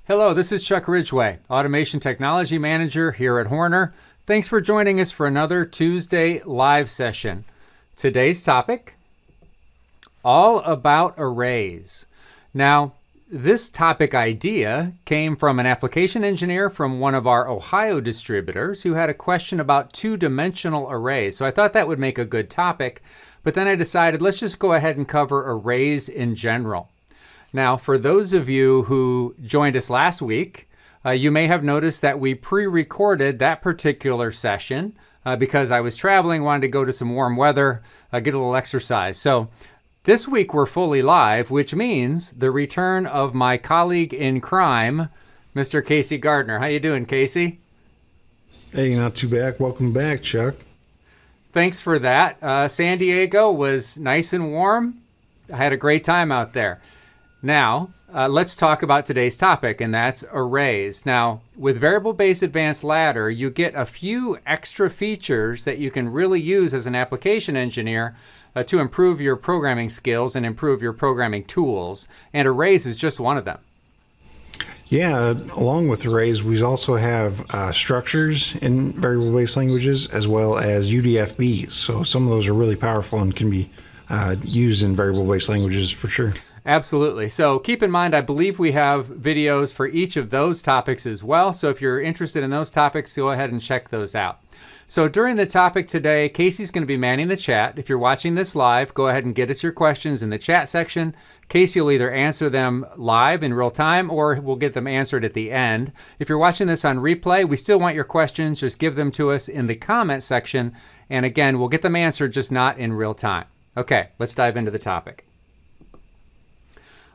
Hello, this is Chuck Ridgway, Automation Technology Manager here at Horner. Thanks for joining us for another Tuesday live session. Today's topic, all about arrays. Now, this topic idea came from an application engineer from one of our Ohio distributors who had a question about two-dimensional arrays. So I thought that would make a good topic, but then I decided let's just go ahead and cover arrays in general. Now, for those of you who joined us last week, you may have noticed that we pre-recorded that particular session because I was traveling, wanted to go to some warm weather, get a little exercise. So this week we're fully live, which means the return of my colleague in crime, Mr. Casey Gardner. How you doing, Casey? Hey, not too bad. Welcome back, Chuck. Thanks for that. San Diego was nice and warm. I had a great time out there. Now, let's talk about today's topic, and that's arrays. Now, with Variable-Based Advanced Ladder, you get a few extra features that you can really use as an application engineer to improve your programming skills and improve your programming tools, and arrays is just one of them. Yeah, along with arrays, we also have structures in variable-based languages as well as UDFBs. So some of those are really powerful and can be used in variable-based languages for sure. Absolutely. So keep in mind, I believe we have videos for each of those topics as well. So if you're interested in those topics, go ahead and check those out. So during the topic today, Casey's going to be manning the chat. If you're watching this live, go ahead and get us your questions in the chat section. Casey will either answer them live in real time or we'll get them answered at the end. If you're watching this on replay, we still want your questions. Just give them to us in the comment section. And again, we'll get them answered, just not in real time. Okay, let's dive into the topic.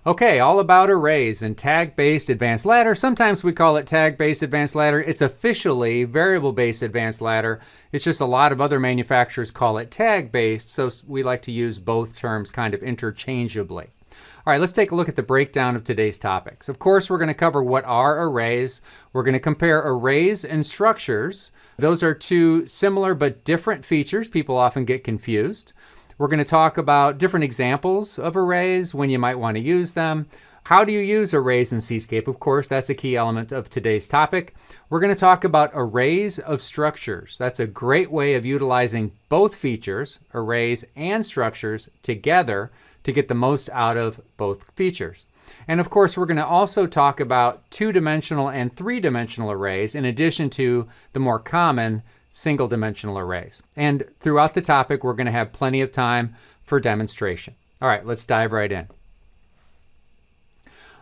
Okay, all about arrays and tag-based advanced ladder. Sometimes we call it tag-based advanced ladder. It's officially variable-based advanced ladder. It's just a lot of other manufacturers call it tag-based, so we like to use both terms kind of interchangeably. All right, let's take a look at the breakdown of today's topics. Of course, we're going to cover what are arrays. We're going to compare arrays and structures. Those are two similar but different features. People often get confused. We're going to talk about different examples of arrays, when you might want to use them. How do you use arrays in Cscape? Of course, that's a key element of today's topic. We're going to talk about arrays of structures. That's a great way of utilizing both features, arrays and structures, together to get the most out of both features. And of course, we're going to also talk about two-dimensional and three-dimensional arrays, in addition to the more common single-dimensional arrays. And throughout the topic, we're going to have plenty of time for demonstration. All right, let's dive right in.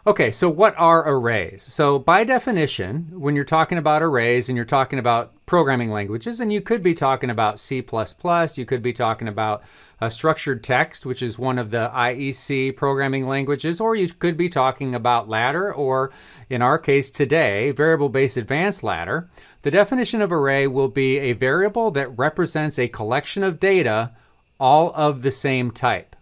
Okay, so what are arrays? So by definition, when you're talking about arrays and you're talking about programming languages, and you could be talking about C++, you could be talking about structured text, which is one of the IEC programming languages, or you could be talking about ladder, or in our case today, variable-based advanced ladder. The definition of array will be a variable that represents a collection of data, all of the same type.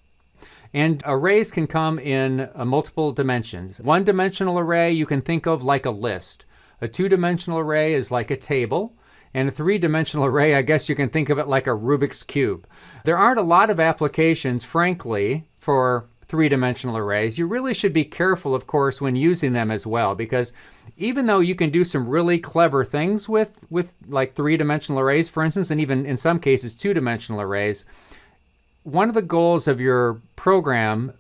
And arrays can come in multiple dimensions. One-dimensional array you can think of like a list. A two-dimensional array is like a table. And a three-dimensional array, I guess you can think of it like a Rubik's Cube. There aren't a lot of applications, frankly, for three-dimensional arrays. You really should be careful, of course, when using them as well, because even though you can do some really clever things with like three-dimensional arrays, for instance, and even in some cases two-dimensional arrays, one of the goals of your program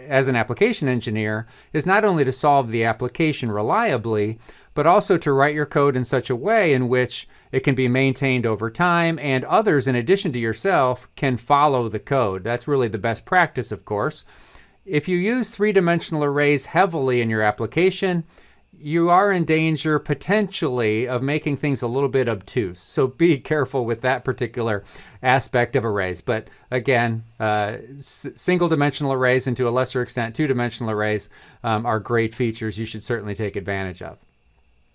as an application engineer is not only to solve the application reliably, but also to write your code in such a way in which it can be maintained over time and others, in addition to yourself, can follow the code. That's really the best practice, of course. If you use three-dimensional arrays heavily in your application, you are in danger potentially of making things a little bit obtuse. So be careful with that particular aspect of arrays. But again, single-dimensional arrays and to a lesser extent two-dimensional arrays are great features you should certainly take advantage of.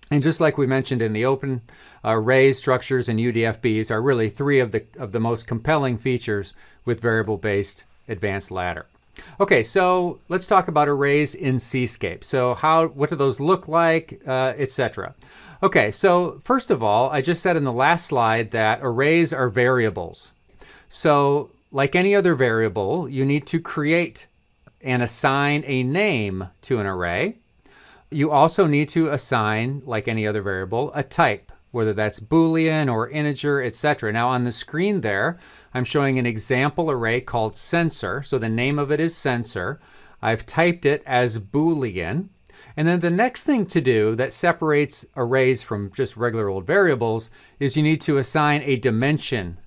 And just like we mentioned in the open, arrays, structures, and UDFBs are really three of the most compelling features with variable-based advanced ladder. Okay, so let's talk about arrays in Cscape. So what do those look like, etc. Okay, so first of all, I just said in the last slide that arrays are variables. So like any other variable, you need to create and assign a name to an array. You also need to assign, like any other variable, a type, whether that's Boolean or integer, etc. Now on the screen there, I'm showing an example array called sensor. So the name of it is sensor. I've typed it as Boolean. And then the next thing to do that separates arrays from just regular old variables is you need to assign a dimension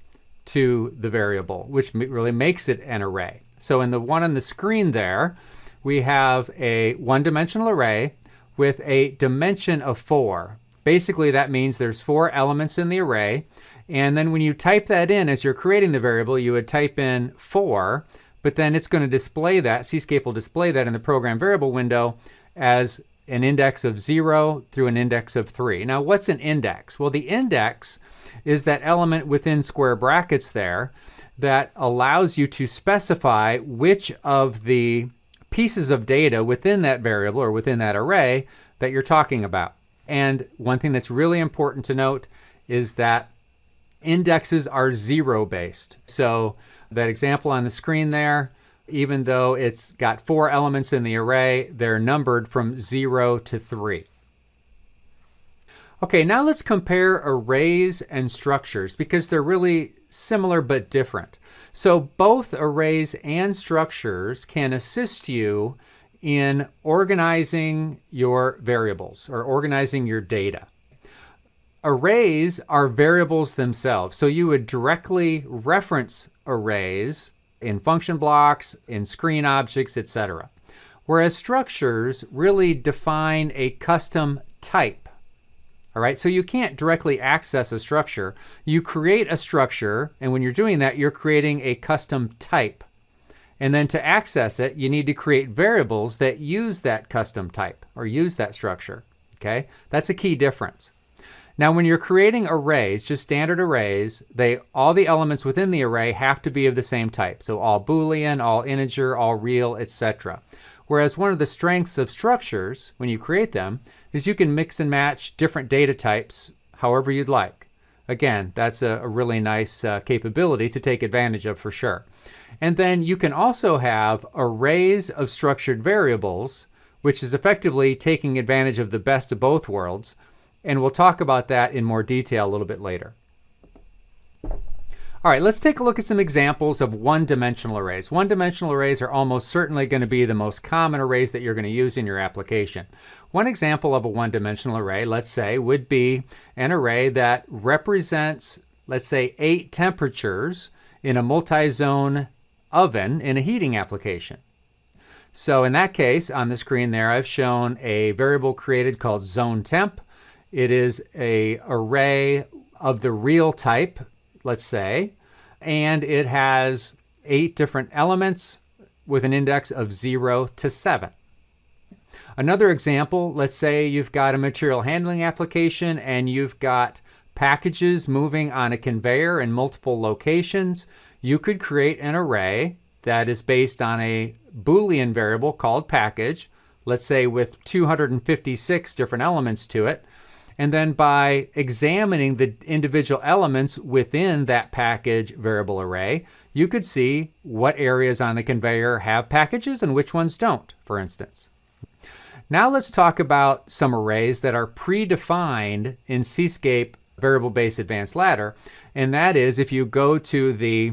to the variable, which really makes it an array. So in the one on the screen there, we have a one-dimensional array with a dimension of 4. Basically, that means there's 4 elements in the array. And then when you type that in as you're creating the variable, you would type in 4, but then it's going to display that. Cscape will display that in the program variable window as an index of 0 through an index of 3. Now, what's an index? Well, the index is that element within square brackets there that allows you to specify which of the pieces of data within that variable or within that array that you're talking about. And one thing that's really important to note is that indexes are 0-based. So that example on the screen there, even though it's got 4 elements in the array, they're numbered from 0 to 3. Okay, now let's compare arrays and structures because they're really similar but different. So both arrays and structures can assist you in organizing your variables or organizing your data. Arrays are variables themselves, so you would directly reference arrays in function blocks, in screen objects, etc. Whereas structures really define a custom type. All right, so you can't directly access a structure. You create a structure, and when you're doing that, you're creating a custom type. And then to access it, you need to create variables that use that custom type or use that structure. Okay, that's a key difference. Now, when you're creating arrays, just standard arrays, all the elements within the array have to be of the same type. So all Boolean, all integer, all real, etc. Whereas one of the strengths of structures, when you create them, is you can mix and match different data types however you'd like. Again, that's a really nice capability to take advantage of for sure. And then you can also have arrays of structured variables, which is effectively taking advantage of the best of both worlds. And we'll talk about that in more detail a little bit later. All right, let's take a look at some examples of one-dimensional arrays. One-dimensional arrays are almost certainly going to be the most common arrays that you're going to use in your application. One example of a one-dimensional array, let's say, would be an array that represents, let's say, 8 temperatures in a multi-zone oven in a heating application. So in that case, on the screen there, I've shown a variable created called zone temp. It is an array of the real type, let's say, and it has 8 different elements with an index of 0 to 7. Another example, let's say you've got a material handling application and you've got packages moving on a conveyor in multiple locations. You could create an array that is based on a Boolean variable called package, let's say with 256 different elements to it. And then by examining the individual elements within that package variable array, you could see what areas on the conveyor have packages and which ones don't, for instance. Now let's talk about some arrays that are predefined in Cscape Variable-Based Advanced Ladder. And that is if you go to the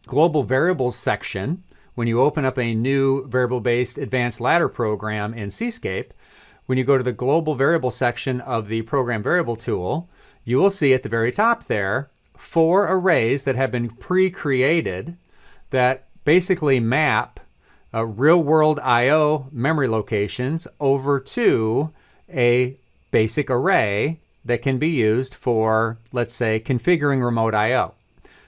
Global Variables section, when you open up a new Variable-Based Advanced Ladder program in Cscape, when you go to the global variable section of the program variable tool, you will see at the very top there 4 arrays that have been pre-created that basically map real-world I/O memory locations over to a basic array that can be used for, let's say, configuring remote I/O.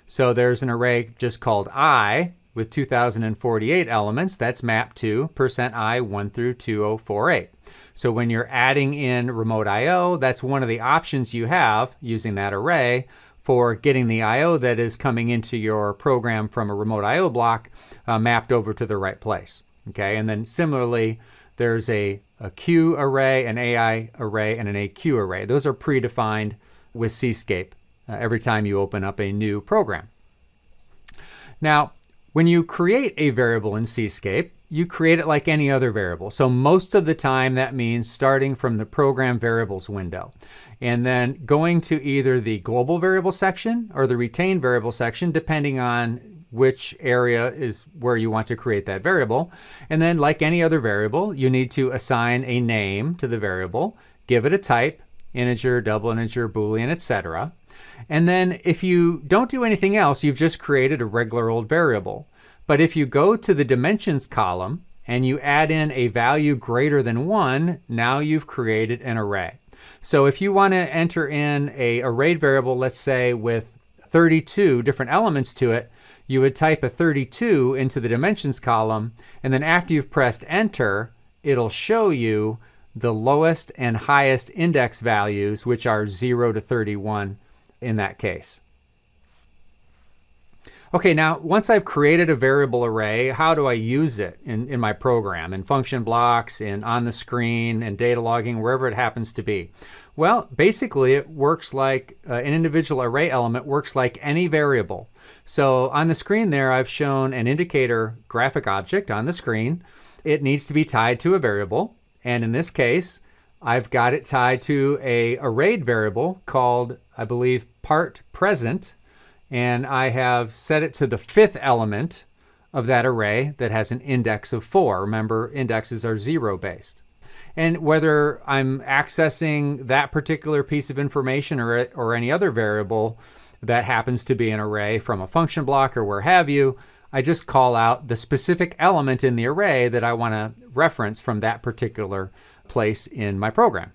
So there's an array just called I with 2048 elements. That's mapped to %I 1 through 2048. So when you're adding in remote I/O, that's one of the options you have using that array for getting the I/O that is coming into your program from a remote I/O block mapped over to the right place. Okay, and then similarly, there's a Q array, an AI array, and an AQ array. Those are predefined with Cscape every time you open up a new program. Now, When you create a variable in Cscape, you create it like any other variable. So most of the time that means starting from the program variables window and then going to either the global variable section or the retained variable section, depending on which area is where you want to create that variable. And then like any other variable, you need to assign a name to the variable, give it a type, integer, double integer, Boolean, etc. And then if you don't do anything else, you've just created a regular old variable. But if you go to the dimensions column and you add in a value greater than 1, now you've created an array. So if you want to enter in an arrayed variable, let's say with 32 different elements to it, you would type a 32 into the dimensions column, and then after you've pressed enter, it'll show you the lowest and highest index values, which are 0 to 31 in that case. Okay, now once I've created a variable array, how do I use it in my program, in function blocks, in on the screen, and data logging, wherever it happens to be? Well, basically it works like an individual array element works like any variable. So on the screen there, I've shown an indicator graphic object on the screen. It needs to be tied to a variable, and in this case, I've got it tied to an arrayed variable called, I believe, part present. And I have set it to the 5th element of that array that has an index of 4. Remember, indexes are 0 based. And whether I'm accessing that particular piece of information or any other variable that happens to be an array from a function block or where have you, I just call out the specific element in the array that I want to reference from that particular place in my program.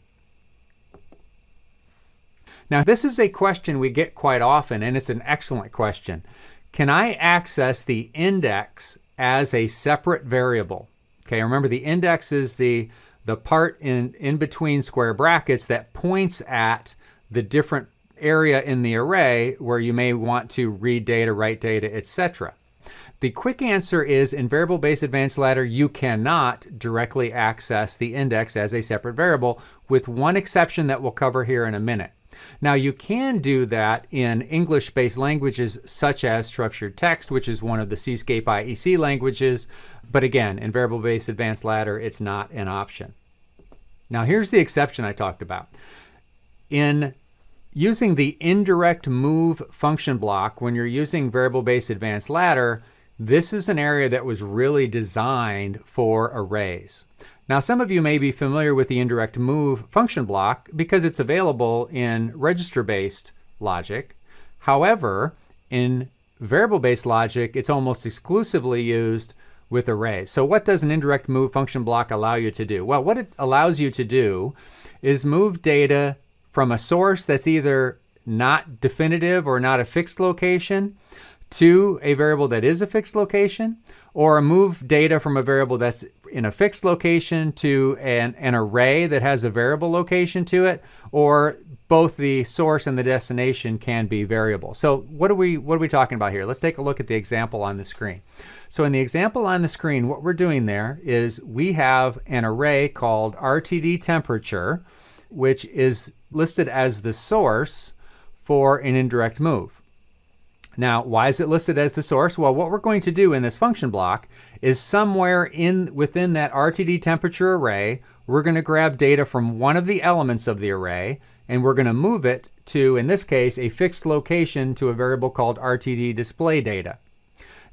Now, this is a question we get quite often, and it's an excellent question. Can I access the index as a separate variable? Okay, remember the index is the part in between square brackets that points at the different area in the array where you may want to read data, write data, etc. The quick answer is in variable-based advanced ladder, you cannot directly access the index as a separate variable, with one exception that we'll cover here in a minute. Now, you can do that in English-based languages such as structured text, which is one of the Cscape IEC languages. But again, in variable-based advanced ladder, it's not an option. Now, here's the exception I talked about. In using the indirect move function block, when you're using variable-based advanced ladder, this is an area that was really designed for arrays. Now, some of you may be familiar with the indirect move function block because it's available in register-based logic. However, in variable-based logic, it's almost exclusively used with arrays. So what does an indirect move function block allow you to do? Well, what it allows you to do is move data from a source that's either not definitive or not a fixed location to a variable that is a fixed location, or move data from a variable that's in a fixed location to an array that has a variable location to it, or both the source and the destination can be variable. So what are we talking about here? Let's take a look at the example on the screen. So in the example on the screen, what we're doing there is we have an array called RTD temperature, which is listed as the source for an indirect move. Now, why is it listed as the source? Well, what we're going to do in this function block is somewhere within that RTD temperature array, we're going to grab data from one of the elements of the array, and we're going to move it to, in this case, a fixed location to a variable called RTD display data.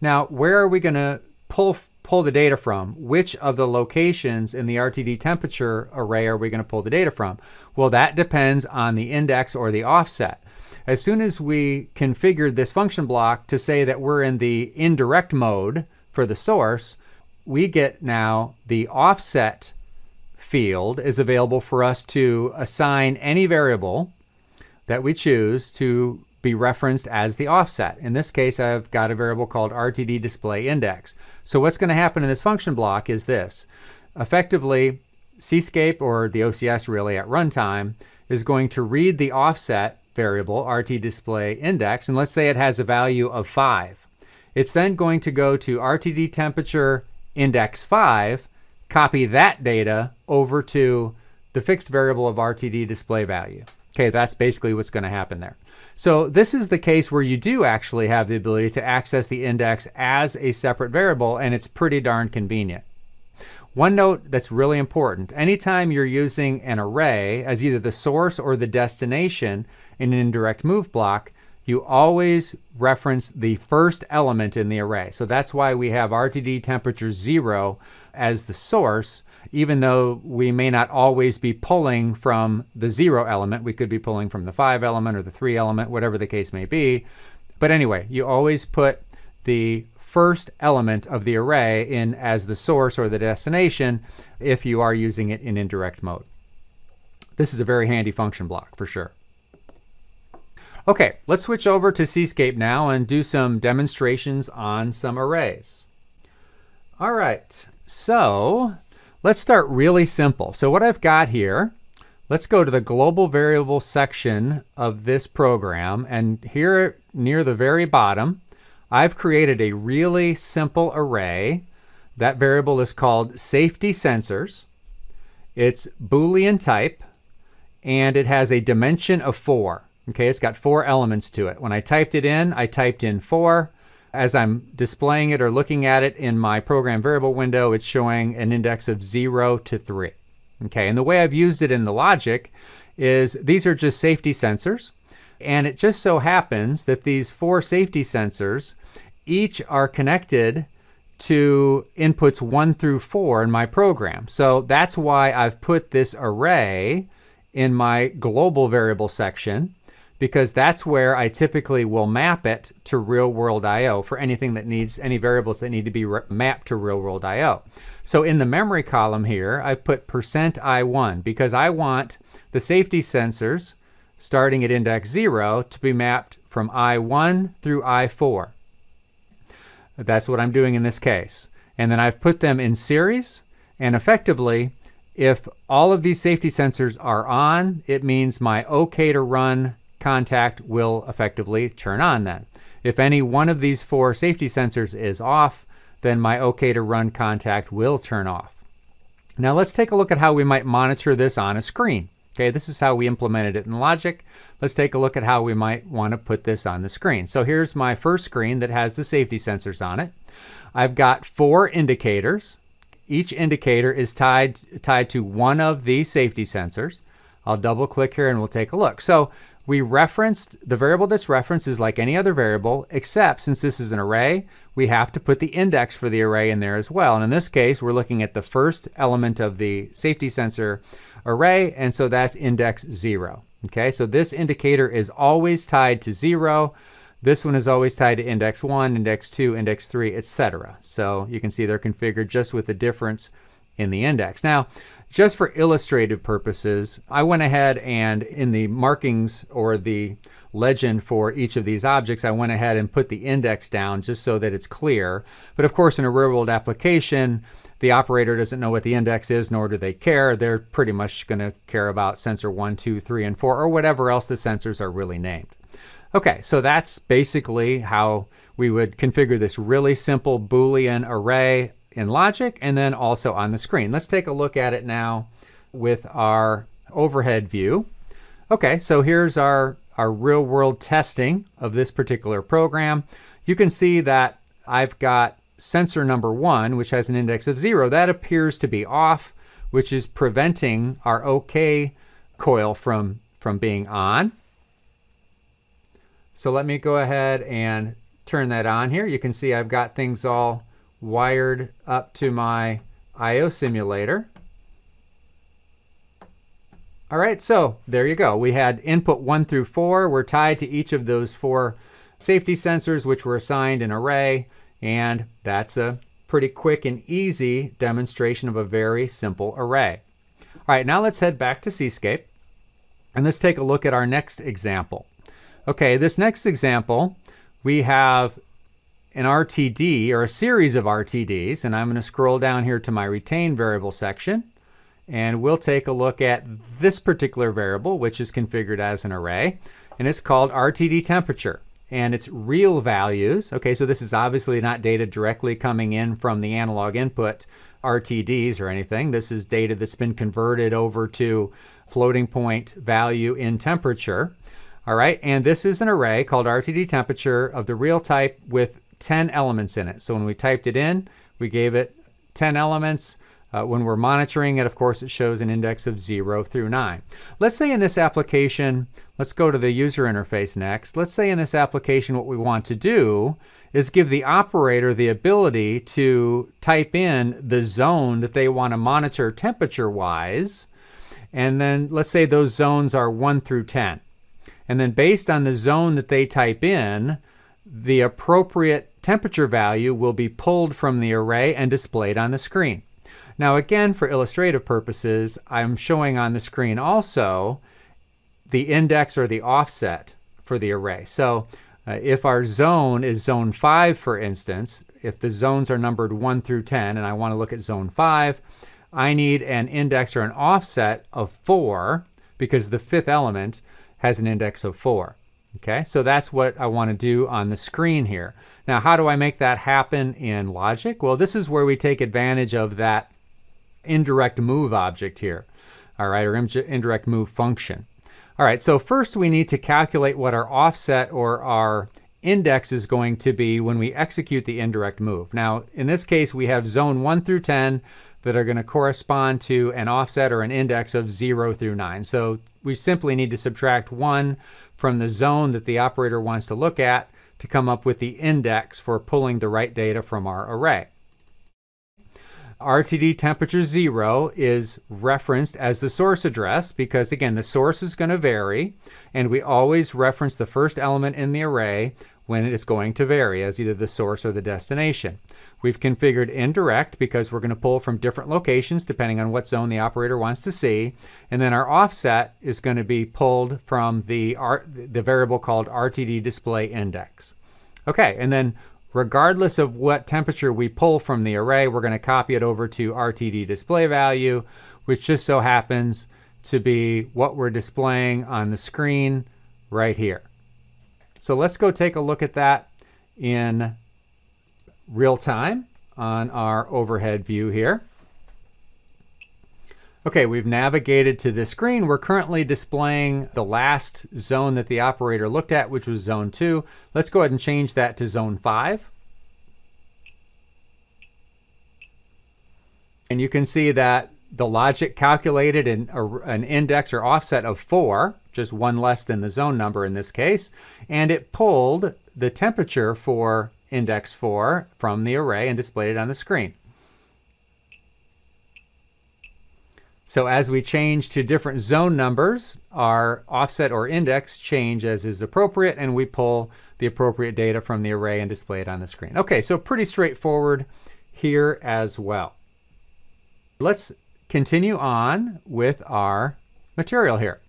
Now, where are we going to pull the data from? Which of the locations in the RTD temperature array are we going to pull the data from? Well, that depends on the index or the offset. As soon as we configured this function block to say that we're in the indirect mode for the source, we get now the offset field is available for us to assign any variable that we choose to be referenced as the offset. In this case, I've got a variable called RTD display index. So what's going to happen in this function block is this. Effectively, Cscape, or the OCS really at runtime, is going to read the offset variable RT display index, and let's say it has a value of 5. It's then going to go to RTD temperature index 5, copy that data over to the fixed variable of RTD display value. Okay, that's basically what's going to happen there. So this is the case where you do actually have the ability to access the index as a separate variable, and it's pretty darn convenient. One note that's really important: anytime you're using an array as either the source or the destination in an indirect move block, you always reference the first element in the array. So that's why we have RTD temperature 0 as the source, even though we may not always be pulling from the 0 element. We could be pulling from the 5 element or the 3 element, whatever the case may be. But anyway, you always put the first element of the array in as the source or the destination if you are using it in indirect mode. This is a very handy function block for sure. Okay, let's switch over to Cscape now and do some demonstrations on some arrays. All right, so let's start really simple. So what I've got here, let's go to the global variable section of this program, and here near the very bottom, I've created a really simple array. That variable is called safety sensors. It's Boolean type, and it has a dimension of 4. Okay, it's got 4 elements to it. When I typed it in, I typed in 4. As I'm displaying it or looking at it in my program variable window, it's showing an index of 0 to 3. Okay, and the way I've used it in the logic is these are just safety sensors. And it just so happens that these 4 safety sensors each are connected to inputs 1 through 4 in my program. So that's why I've put this array in my global variable section, because that's where I typically will map it to real-world I/O for anything that needs, any variables that need to be mapped to real-world I/O. So in the memory column here, I put %I1 because I want the safety sensors starting at index 0 to be mapped from I1 through I4. That's what I'm doing in this case. And then I've put them in series, and effectively, if all of these safety sensors are on, it means my OK to run contact will effectively turn on then. If any one of these 4 safety sensors is off, then my OK to run contact will turn off. Now let's take a look at how we might monitor this on a screen. Okay, this is how we implemented it in logic. Let's take a look at how we might want to put this on the screen. So here's my first screen that has the safety sensors on it. I've got 4 indicators. Each indicator is tied to one of the safety sensors. I'll double click here and we'll take a look. So we referenced, the variable that's referenced is like any other variable, except since this is an array, we have to put the index for the array in there as well. And in this case, we're looking at the first element of the safety sensor array, and so that's index 0. Okay, so this indicator is always tied to 0. This one is always tied to index 1, index 2, index 3, etc. So you can see they're configured just with the difference in the index. Now, just for illustrative purposes, I went ahead and in the markings or the legend for each of these objects, I went ahead and put the index down just so that it's clear. But of course, in a real-world application, the operator doesn't know what the index is, nor do they care. They're pretty much going to care about sensor 1, 2, 3, and 4, or whatever else the sensors are really named. Okay, so that's basically how we would configure this really simple Boolean array in logic and then also on the screen. Let's take a look at it now with our overhead view. Okay, so here's our real-world testing of this particular program. You can see that I've got sensor number 1, which has an index of 0. That appears to be off, which is preventing our OK coil from being on. So let me go ahead and turn that on here. You can see I've got things all wired up to my I/O simulator. All right, so there you go. We had input 1 through 4. We're tied to each of those 4 safety sensors, which were assigned an array. And that's a pretty quick and easy demonstration of a very simple array. All right, now let's head back to Cscape and let's take a look at our next example. Okay, this next example, we have an RTD or a series of RTDs, and I'm going to scroll down here to my retain variable section, and we'll take a look at this particular variable, which is configured as an array, and it's called RTD temperature. and it's real values. Okay, so this is obviously not data directly coming in from the analog input RTDs or anything. This is data that's been converted over to floating point value in temperature. All right, and this is an array called RTD temperature of the real type with 10 elements in it. So when we typed it in, we gave it 10 elements. When we're monitoring it, of course, it shows an index of 0 through 9. Let's say in this application, let's go to the user interface next. Let's say in this application what we want to do is give the operator the ability to type in the zone that they want to monitor temperature-wise. And then let's say those zones are 1 through 10. And then based on the zone that they type in, the appropriate temperature value will be pulled from the array and displayed on the screen. Now again, for illustrative purposes, I'm showing on the screen also the index or the offset for the array. So if our zone is zone 5, for instance, if the zones are numbered 1 through 10 and I want to look at zone 5, I need an index or an offset of 4 because the 5th element has an index of 4. Okay, so that's what I want to do on the screen here. Now, how do I make that happen in logic? Well, this is where we take advantage of that indirect move object here, all right, or indirect move function. All right, so first we need to calculate what our offset or our index is going to be when we execute the indirect move. Now, in this case, we have zone 1 through 10 that are going to correspond to an offset or an index of 0 through 9. So we simply need to subtract 1 from the zone that the operator wants to look at to come up with the index for pulling the right data from our array. RTD temperature 0 is referenced as the source address because, again, the source is going to vary, and we always reference the first element in the array when it is going to vary as either the source or the destination. We've configured indirect because we're going to pull from different locations depending on what zone the operator wants to see, and then our offset is going to be pulled from the variable called RTD display index. Okay, and then regardless of what temperature we pull from the array, we're going to copy it over to RTD display value, which just so happens to be what we're displaying on the screen right here. So let's go take a look at that in real time on our overhead view here. Okay, we've navigated to this screen. We're currently displaying the last zone that the operator looked at, which was zone 2. Let's go ahead and change that to zone 5. And you can see that the logic calculated an index or offset of 4, just 1 less than the zone number in this case, and it pulled the temperature for index 4 from the array and displayed it on the screen. So as we change to different zone numbers, our offset or index change as is appropriate, and we pull the appropriate data from the array and display it on the screen. Okay, so pretty straightforward here as well. Let's continue on with our material here.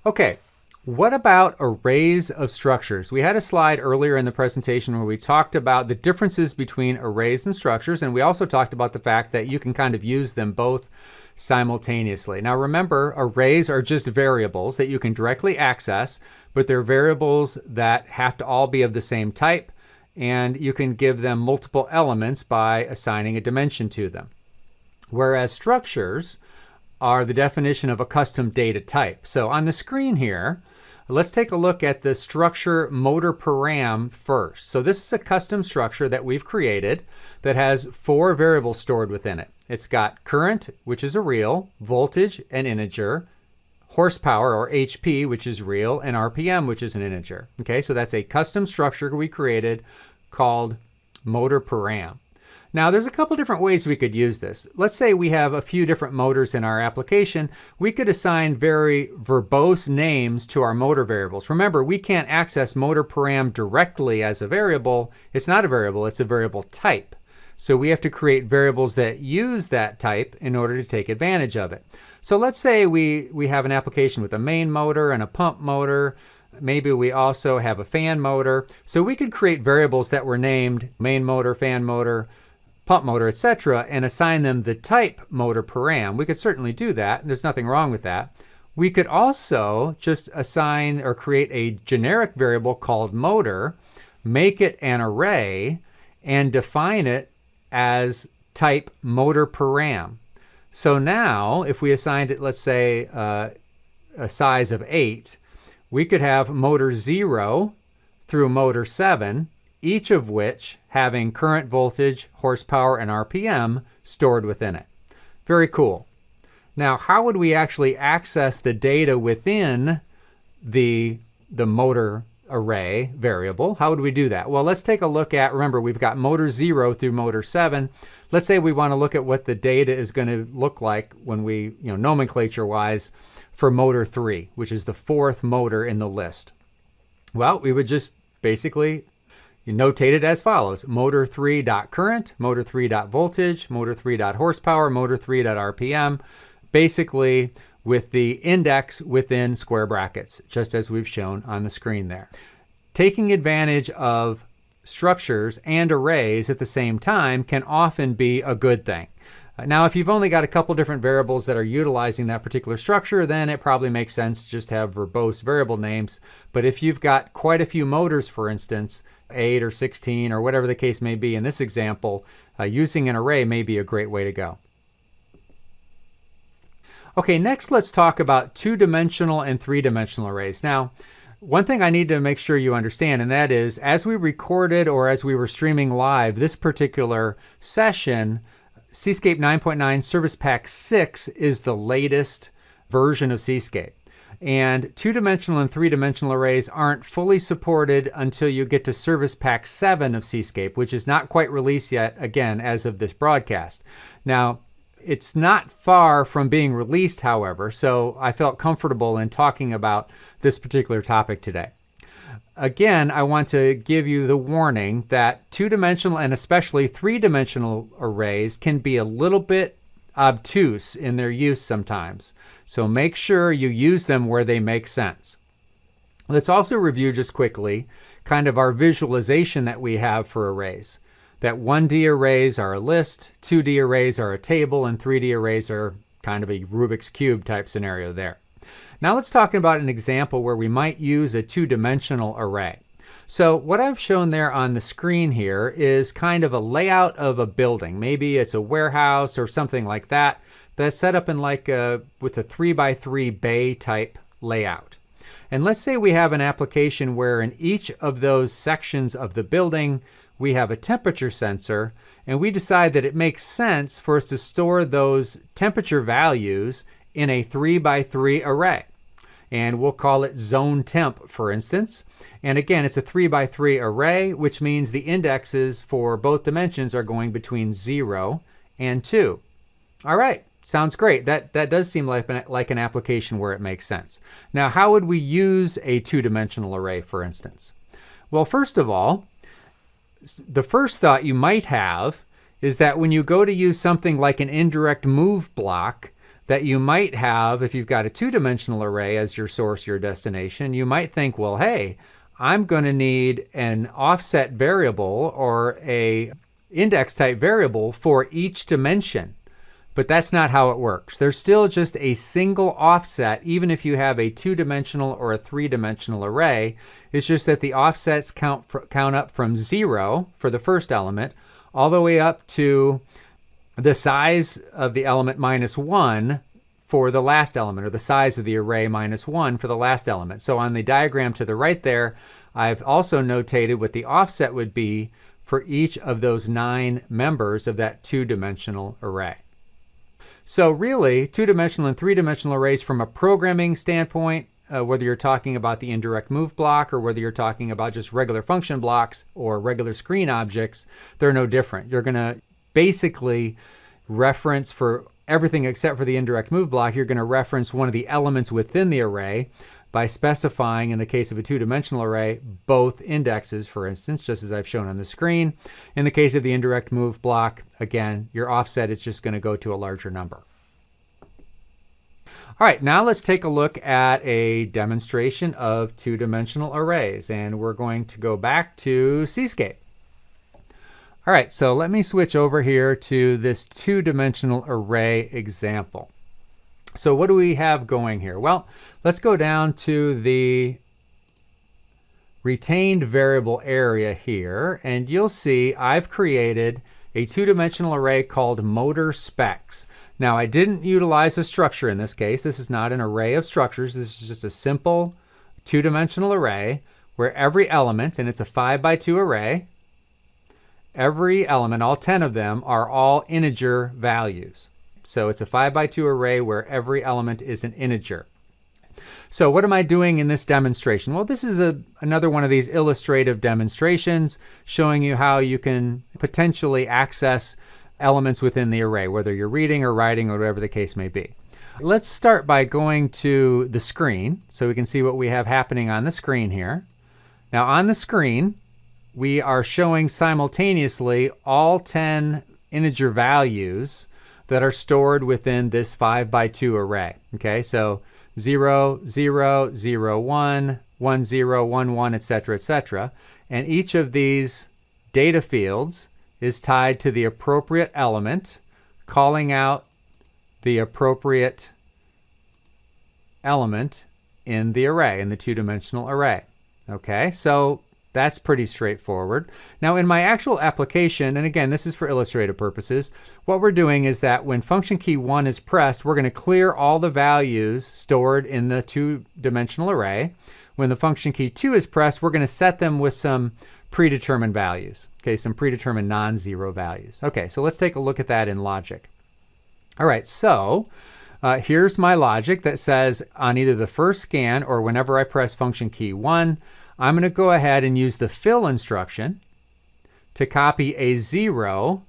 Okay, what about arrays of structures? We had a slide earlier in the presentation where we talked about the differences between arrays and structures, and we also talked about the fact that you can kind of use them both simultaneously. Now remember, arrays are just variables that you can directly access, but they're variables that have to all be of the same type, and you can give them multiple elements by assigning a dimension to them. Whereas structures are the definition of a custom data type. So on the screen here, let's take a look at the structure motor param first. So this is a custom structure that we've created that has 4 variables stored within it. It's got current, which is a real, voltage, an integer, horsepower or HP, which is real, and RPM, which is an integer. Okay, so that's a custom structure we created called motor param. Now there's a couple different ways we could use this. Let's say we have a few different motors in our application. We could assign very verbose names to our motor variables. Remember, we can't access motor param directly as a variable. It's not a variable, it's a variable type. So we have to create variables that use that type in order to take advantage of it. So let's say we have an application with a main motor and a pump motor. Maybe we also have a fan motor. So we could create variables that were named main motor, fan motor, pump motor, etc., and assign them the type motor param. We could certainly do that, and there's nothing wrong with that. We could also just assign or create a generic variable called motor, make it an array, and define it as type motor param. So now if we assigned it, let's say, a size of 8, we could have motor 0 through motor 7, each of which having current voltage, horsepower, and RPM stored within it. Very cool. Now, how would we actually access the data within the motor array variable? How would we do that? Well, let's take a look at, remember, we've got motor 0 through motor 7. Let's say we want to look at what the data is going to look like when we, nomenclature-wise, for motor 3, which is the 4th motor in the list. Well, we would just basically notate it as follows: motor 3.current, motor 3.voltage, motor 3.horsepower, motor 3.rpm, basically with the index within square brackets, just as we've shown on the screen there. Taking advantage of structures and arrays at the same time can often be a good thing. Now, if you've only got a couple different variables that are utilizing that particular structure, then it probably makes sense to just have verbose variable names. But if you've got quite a few motors, for instance, 8 or 16 or whatever the case may be in this example, using an array may be a great way to go. Okay, next let's talk about 2-dimensional and 3-dimensional arrays. Now, one thing I need to make sure you understand, and that is, as we recorded or as we were streaming live this particular session, Cscape 9.9 Service Pack 6 is the latest version of Cscape. And 2-dimensional and 3-dimensional arrays aren't fully supported until you get to Service Pack 7 of Cscape, which is not quite released yet, again, as of this broadcast. Now, it's not far from being released, however, so I felt comfortable in talking about this particular topic today. Again, I want to give you the warning that 2-dimensional and especially 3-dimensional arrays can be a little bit obtuse in their use sometimes. So make sure you use them where they make sense. Let's also review just quickly kind of our visualization that we have for arrays. That 1D arrays are a list, 2D arrays are a table, and 3D arrays are kind of a Rubik's Cube type scenario there. Now let's talk about an example where we might use a 2-dimensional array. So what I've shown there on the screen here is kind of a layout of a building. Maybe it's a warehouse or something like that that's set up in like with a 3x3 bay type layout. And let's say we have an application where in each of those sections of the building we have a temperature sensor, and we decide that it makes sense for us to store those temperature values in a 3x3 array. And we'll call it zone temp, for instance. And again, it's a 3x3 array, which means the indexes for both dimensions are going between 0 and 2. All right, sounds great. That does seem like an application where it makes sense. Now, how would we use a 2-dimensional array, for instance? Well, first of all, the first thought you might have is that when you go to use something like an indirect move block, that you might have, if you've got a 2-dimensional array as your source, your destination, you might think, well, hey, I'm going to need an offset variable or a index type variable for each dimension. But that's not how it works. There's still just a single offset, even if you have a 2-dimensional or a 3-dimensional array. It's just that the offsets count up from 0 for the first element, all the way up to the size of the element -1 for the last element, or the size of the array -1 for the last element. So on the diagram to the right there, I've also notated what the offset would be for each of those 9 members of that 2-dimensional array. So really, 2-dimensional and 3-dimensional arrays from a programming standpoint, whether you're talking about the indirect move block or whether you're talking about just regular function blocks or regular screen objects, they're no different. You're going to basically reference for everything except for the indirect move block, you're going to reference one of the elements within the array by specifying, in the case of a 2-dimensional array, both indexes, for instance, just as I've shown on the screen. In the case of the indirect move block, again, your offset is just going to go to a larger number. All right, now let's take a look at a demonstration of 2-dimensional arrays, and we're going to go back to Cscape. All right, so let me switch over here to this 2-dimensional array example. So what do we have going here? Well, let's go down to the retained variable area here, and you'll see I've created a two-dimensional array called motor specs. Now, I didn't utilize a structure in this case. This is not an array of structures. This is just a simple two-dimensional array where every element, and it's a 5x2 array, every element, all 10 of them, are all integer values. So it's a 5x2 array where every element is an integer. So what am I doing in this demonstration? Well, this is another one of these illustrative demonstrations showing you how you can potentially access elements within the array, whether you're reading or writing or whatever the case may be. Let's start by going to the screen so we can see what we have happening on the screen here. Now on the screen, we are showing simultaneously all 10 integer values that are stored within this 5x2 array. Okay, so 0, 0, 0, 1, 1, 0, 1, 1, etc., etc. And each of these data fields is tied to the appropriate element, calling out the appropriate element in the array, in the two-dimensional array. Okay, so that's pretty straightforward. Now in my actual application, and again, this is for illustrative purposes, what we're doing is that when function key 1 is pressed, we're going to clear all the values stored in the two-dimensional array. When the function key 2 is pressed, we're going to set them with some predetermined values. Okay, some predetermined non-zero values. Okay, so let's take a look at that in logic. All right, so here's my logic that says on either the first scan or whenever I press function key 1, I'm going to go ahead and use the fill instruction to copy a 0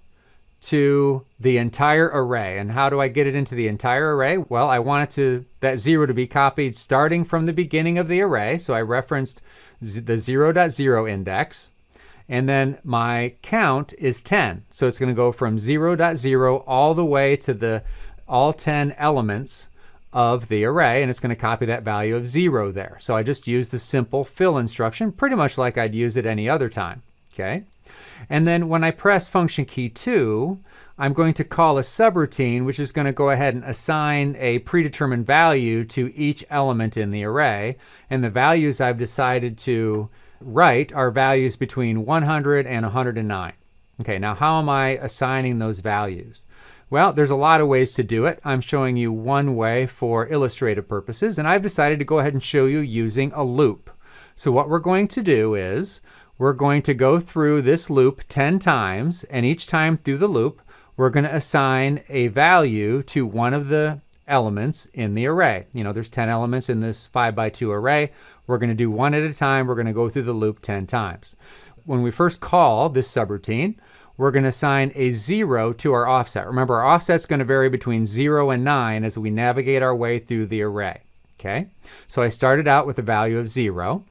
to the entire array. And how do I get it into the entire array? Well, I want that 0 to be copied starting from the beginning of the array. So I referenced the 0.0 index. And then my count is 10. So it's going to go from 0.0 all the way to all 10 elements of the array, and it's going to copy that value of 0 there. So I just use the simple fill instruction, pretty much like I'd use it any other time. Okay? And then when I press function key 2, I'm going to call a subroutine, which is going to go ahead and assign a predetermined value to each element in the array. And the values I've decided to write are values between 100 and 109. Okay, now how am I assigning those values? Well, there's a lot of ways to do it. I'm showing you one way for illustrative purposes, and I've decided to go ahead and show you using a loop. So what we're going to do is we're going to go through this loop 10 times, and each time through the loop, we're going to assign a value to one of the elements in the array. You know, there's 10 elements in this 5x2 array. We're going to do one at a time. We're going to go through the loop 10 times. When we first call this subroutine, we're going to assign a 0 to our offset. Remember, our offset's going to vary between 0 and 9 as we navigate our way through the array. Okay, so I started out with a value of 0.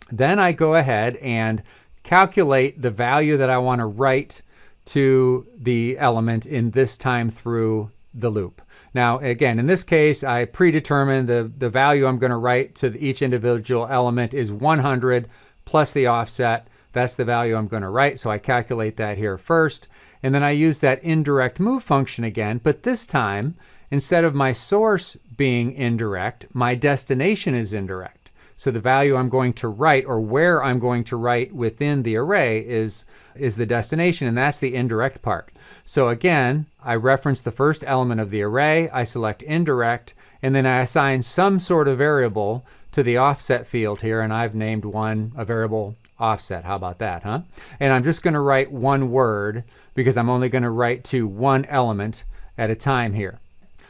Then I go ahead and calculate the value that I want to write to the element in this time through the loop. Now, again, in this case, I predetermined the value I'm going to write to each individual element is 100 plus the offset. That's the value I'm going to write, so I calculate that here first. And then I use that indirect move function again, but this time, instead of my source being indirect, my destination is indirect. So the value I'm going to write, or where I'm going to write within the array, is the destination, and that's the indirect part. So again, I reference the first element of the array, I select indirect, and then I assign some sort of variable to the offset field here, and I've named one a variable offset. How about that, huh? And I'm just going to write one word because I'm only going to write to one element at a time here.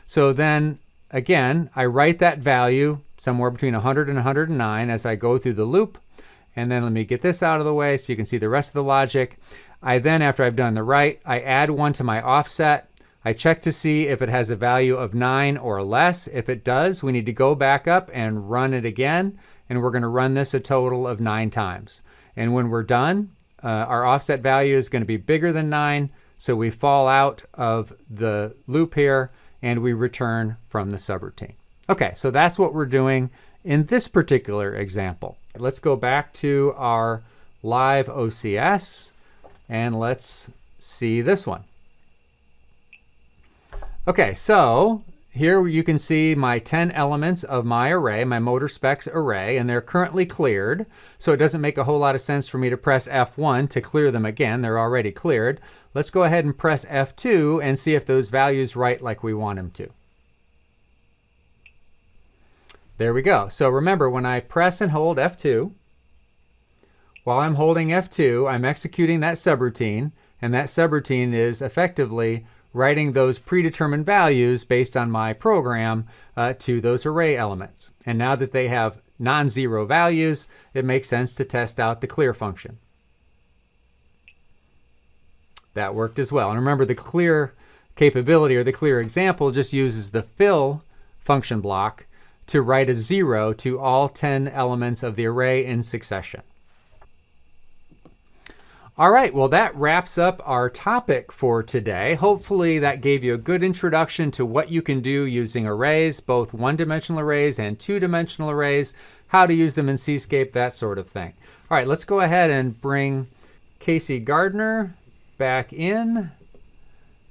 So then again, I write that value somewhere between 100 and 109 as I go through the loop. And then let me get this out of the way so you can see the rest of the logic. I then, after I've done the write, I add one to my offset. I check to see if it has a value of 9 or less. If it does, we need to go back up and run it again. And we're going to run this a total of 9 times. And when we're done, our offset value is going to be bigger than 9. So we fall out of the loop here and we return from the subroutine. Okay, so that's what we're doing in this particular example. Let's go back to our live OCS and let's see this one. Okay, so here you can see my 10 elements of my array, my motor specs array, and they're currently cleared. So it doesn't make a whole lot of sense for me to press F1 to clear them again. They're already cleared. Let's go ahead and press F2 and see if those values write like we want them to. There we go. So remember, when I press and hold F2, while I'm holding F2, I'm executing that subroutine, and that subroutine is effectively writing those predetermined values based on my program to those array elements. And now that they have non-zero values, it makes sense to test out the clear function. That worked as well. And remember, the clear capability or the clear example just uses the fill function block to write a 0 to all 10 elements of the array in succession. All right, well, that wraps up our topic for today. Hopefully that gave you a good introduction to what you can do using arrays, both one-dimensional arrays and two-dimensional arrays, how to use them in Cscape, that sort of thing. All right, let's go ahead and bring Casey Gardner back in.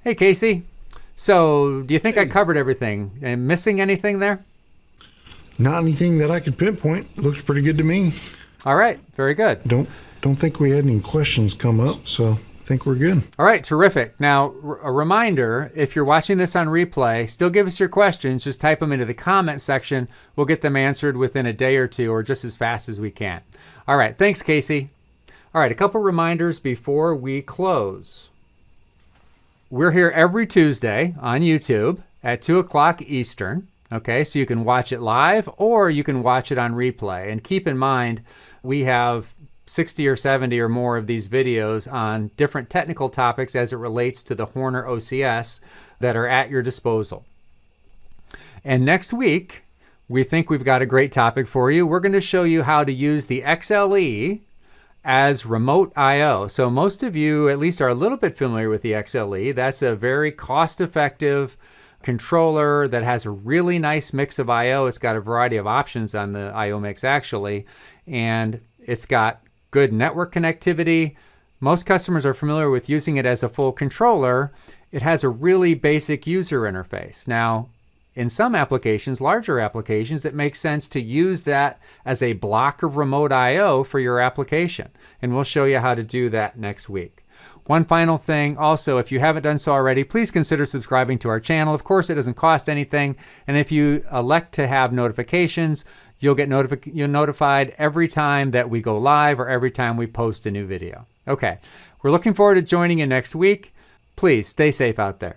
Hey, Casey. So do you think I covered everything? Am I missing anything there? Not anything that I could pinpoint. It looks pretty good to me. All right, very good. Don't think we had any questions come up, so I think we're good. All right, terrific. Now, a reminder, if you're watching this on replay, still give us your questions. Just type them into the comment section. We'll get them answered within a day or two, or just as fast as we can. All right, thanks, Casey. All right, a couple reminders before we close. We're here every Tuesday on YouTube at 2 o'clock Eastern. Okay, so you can watch it live or you can watch it on replay. And keep in mind, we have 60 or 70 or more of these videos on different technical topics as it relates to the Horner OCS that are at your disposal. And next week, we think we've got a great topic for you. We're going to show you how to use the XLE as remote I/O. So most of you at least are a little bit familiar with the XLE. That's a very cost-effective controller that has a really nice mix of I/O. It's got a variety of options on the I/O mix actually, and it's got good network connectivity. Most customers are familiar with using it as a full controller. It has a really basic user interface. Now, in some applications, larger applications, it makes sense to use that as a block of remote I/O for your application. And we'll show you how to do that next week. One final thing, also, if you haven't done so already, please consider subscribing to our channel. Of course, it doesn't cost anything. And if you elect to have notifications, you'll get notified every time that we go live or every time we post a new video. Okay, we're looking forward to joining you next week. Please stay safe out there.